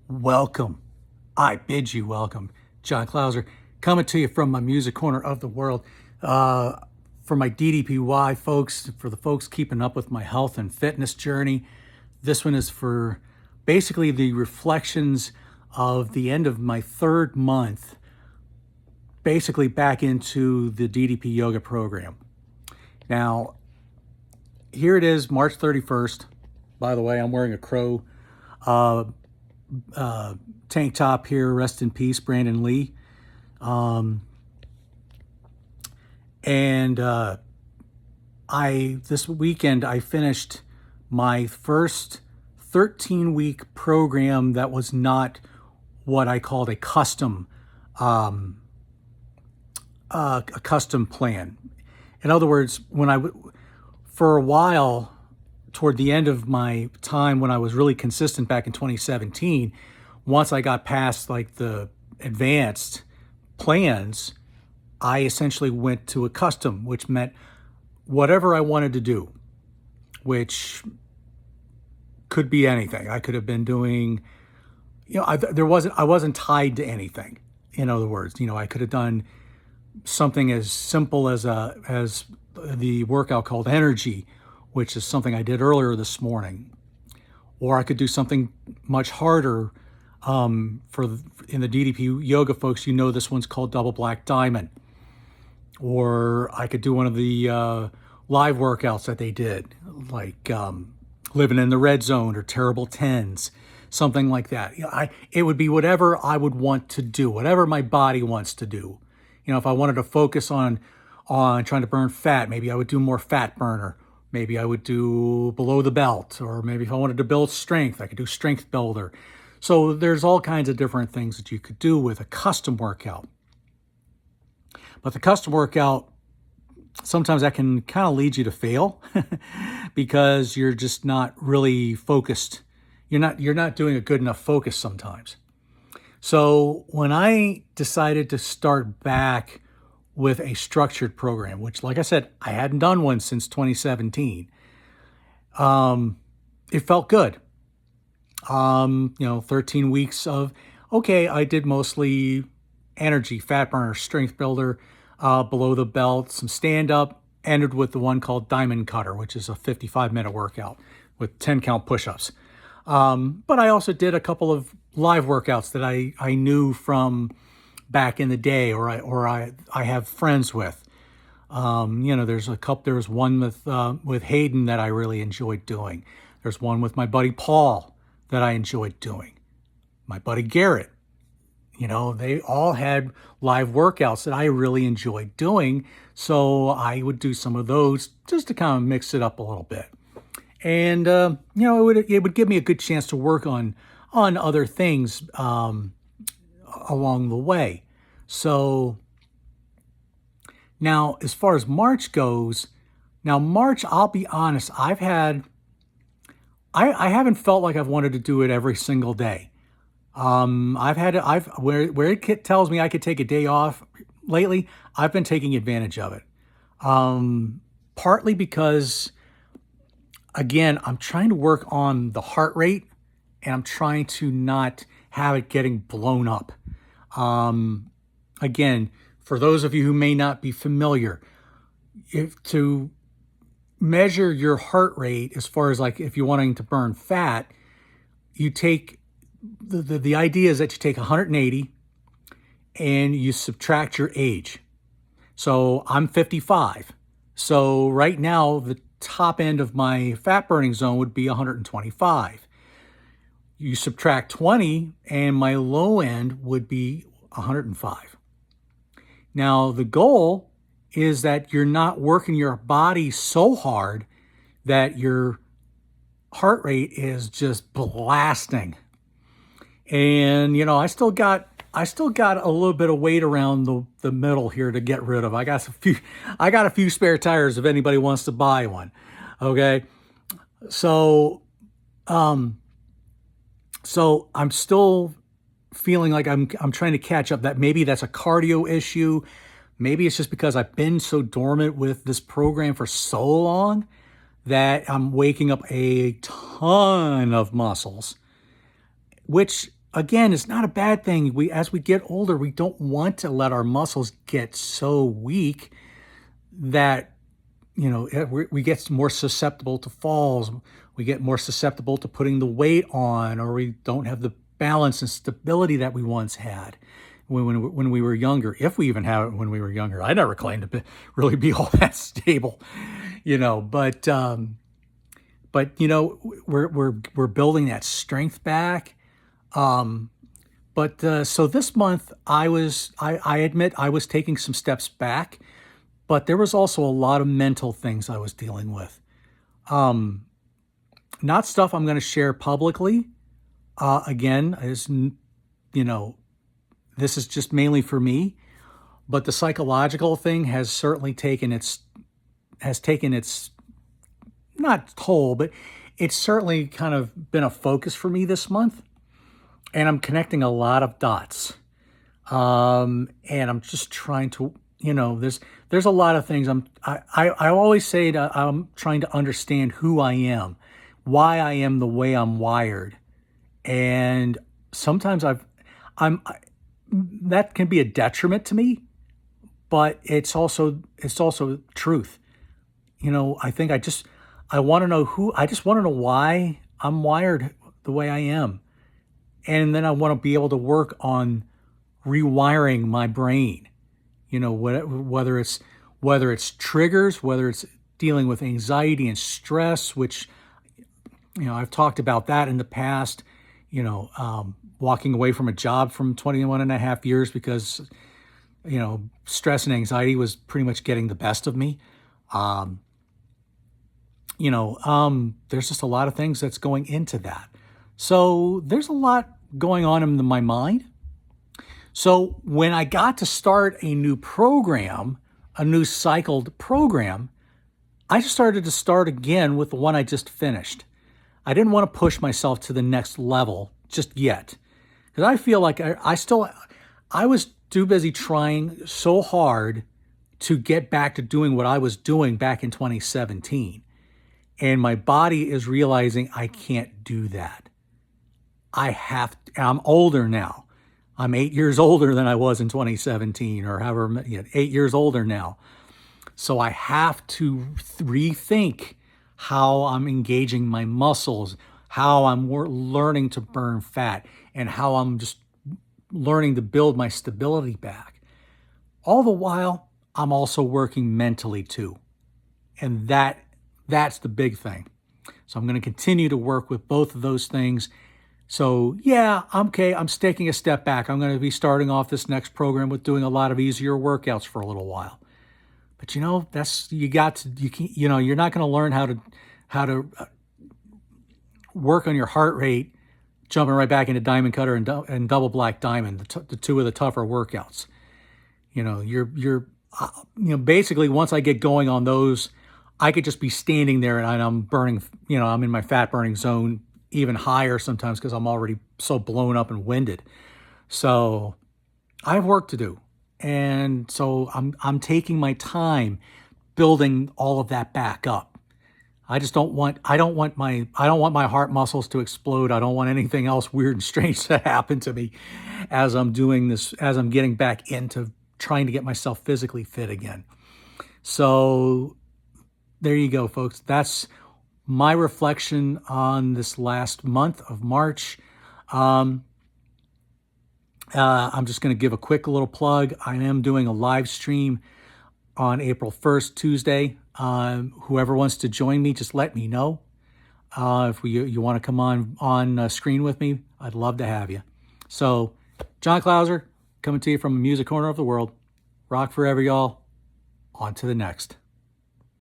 welcome. I bid you welcome. John Clauser coming to you from my music corner of the world. For my DDPY folks, for the folks keeping up with my health and fitness journey, this one is for basically the reflections of the end of my third month, basically back into the DDP yoga program. Now, here it is, March 31st. By the way, I'm wearing a Crow tank top here. Rest in peace, Brandon Lee. This weekend I finished my first 13-week program that was not what I called a custom plan. In other words, for a while, toward the end of my time when I was really consistent back in 2017, once I got past like the advanced plans, I essentially went to a custom, which meant whatever I wanted to do, which could be anything. I could have been doing, I wasn't tied to anything. In other words, I could have done something as simple as the workout called Energy, which is something I did earlier this morning, or I could do something much harder. In the DDP yoga folks, this one's called Double Black Diamond, or I could do one of the live workouts that they did, like Living in the Red Zone or Terrible Tens, something like that. It would be whatever I would want to do, whatever my body wants to do. If I wanted to focus on trying to burn fat, maybe I would do more fat burner. Maybe I would do below the belt, or maybe if I wanted to build strength, I could do strength builder. So there's all kinds of different things that you could do with a custom workout. But the custom workout, sometimes that can kind of lead you to fail because you're just not really focused. You're not doing a good enough focus sometimes. So when I decided to start back with a structured program, which, like I said, I hadn't done one since 2017, it felt good. 13 weeks of, I did mostly energy, fat burner, strength builder, below the belt, some stand up, ended with the one called Diamond Cutter, which is a 55-minute workout with 10 count push-ups. But I also did a couple of live workouts that I knew from back in the day, or I have friends with. There's one with Hayden that I really enjoyed doing. There's one with my buddy Paul that I enjoyed doing. My buddy Garrett. They all had live workouts that I really enjoyed doing. So I would do some of those just to kind of mix it up a little bit. And, it would give me a good chance to work on other things along the way. So now, as far as March goes, March, I'll be honest, I haven't felt like I've wanted to do it every single day. Where it tells me I could take a day off lately, I've been taking advantage of it. Partly because, again, I'm trying to work on the heart rate, and I'm trying to not have it getting blown up. Again, for those of you who may not be familiar, to measure your heart rate, as far as like if you're wanting to burn fat, you take the idea is that you take 180 and you subtract your age. So I'm 55. So right now, the top end of my fat burning zone would be 125. You subtract 20 and my low end would be 105. Now, the goal is that you're not working your body so hard that your heart rate is just blasting. And, I still got a little bit of weight around the middle here to get rid of. I got a few spare tires if anybody wants to buy one. Okay. So I'm still feeling like I'm trying to catch up. That maybe that's a cardio issue. Maybe it's just because I've been so dormant with this program for so long that I'm waking up a ton of muscles, which again, it's not a bad thing. As we get older, we don't want to let our muscles get so weak that, we get more susceptible to falls. We get more susceptible to putting the weight on, or we don't have the balance and stability that we once had when we were younger. If we even have it when we were younger. I never claimed to really be all that stable, but we're building that strength back. So this month I admit I was taking some steps back, but there was also a lot of mental things I was dealing with. Not stuff I'm going to share publicly. Again, this is just mainly for me, but the psychological thing has certainly taken its not toll, but it's certainly kind of been a focus for me this month. And I'm connecting a lot of dots. And I'm just trying to, there's a lot of things I always say that I'm trying to understand who I am, why I am the way I'm wired. And sometimes that can be a detriment to me, but it's also truth. I think I want to know I just want to know why I'm wired the way I am. And then I want to be able to work on rewiring my brain, whether it's triggers, whether it's dealing with anxiety and stress, which, I've talked about that in the past, walking away from a job from 21 and a half years because, stress and anxiety was pretty much getting the best of me. There's just a lot of things that's going into that. So there's a lot going on in my mind. So when I got to start a new program, a new cycled program, I just started to start again with the one I just finished. I didn't want to push myself to the next level just yet, because I feel like I was too busy trying so hard to get back to doing what I was doing back in 2017. And my body is realizing I can't do that. I'm older now. I'm 8 years older than I was in 2017, or however, 8 years older now. So I have to rethink how I'm engaging my muscles, how I'm learning to burn fat, and how I'm just learning to build my stability back. All the while, I'm also working mentally too. And that's the big thing. So I'm going to continue to work with both of those things. So yeah, okay, I'm taking a step back. I'm going to be starting off this next program with doing a lot of easier workouts for a little while. But you're not going to learn how to work on your heart rate jumping right back into Diamond Cutter and Double Black Diamond, the two of the tougher workouts. Basically once I get going on those, I could just be standing there and I'm burning, I'm in my fat burning zone even higher sometimes because I'm already so blown up and winded. So I have work to do. And so I'm taking my time building all of that back up. I don't want my heart muscles to explode. I don't want anything else weird and strange to happen to me as I'm doing this, as I'm getting back into trying to get myself physically fit again. So there you go, folks. That's my reflection on this last month of March. I'm just going to give a quick little plug. I am doing a live stream on April 1st, Tuesday. Whoever wants to join me, just let me know. If you want to come on screen with me, I'd love to have you. So, John Clauser, coming to you from the music corner of the world. Rock forever, y'all. On to the next.